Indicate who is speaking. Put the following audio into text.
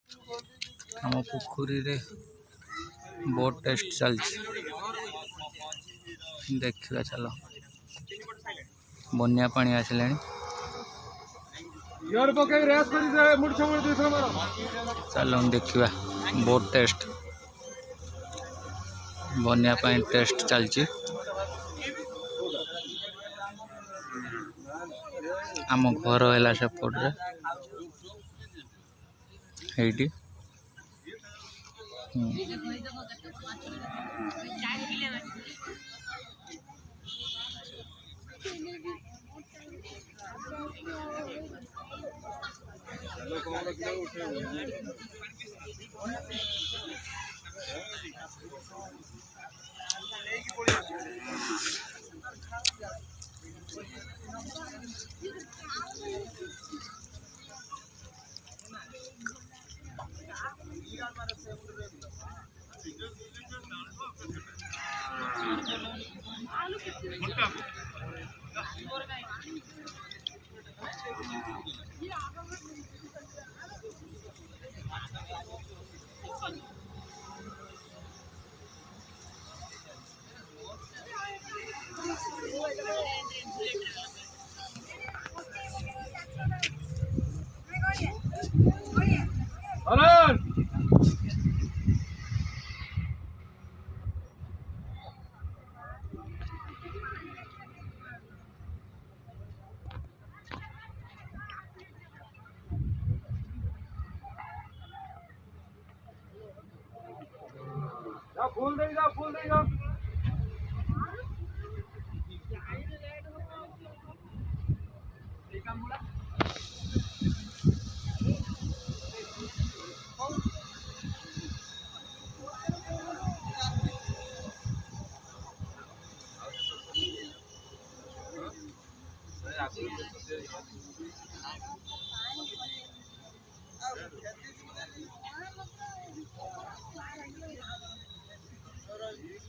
Speaker 1: आम पुखुरी रे boat test चलती देखा चलो बनिया पानी आसला चलो देखा बोट टेस्ट बनिया पानी टेस्ट चलती आम घर है सेपटे এইটি फूल देगा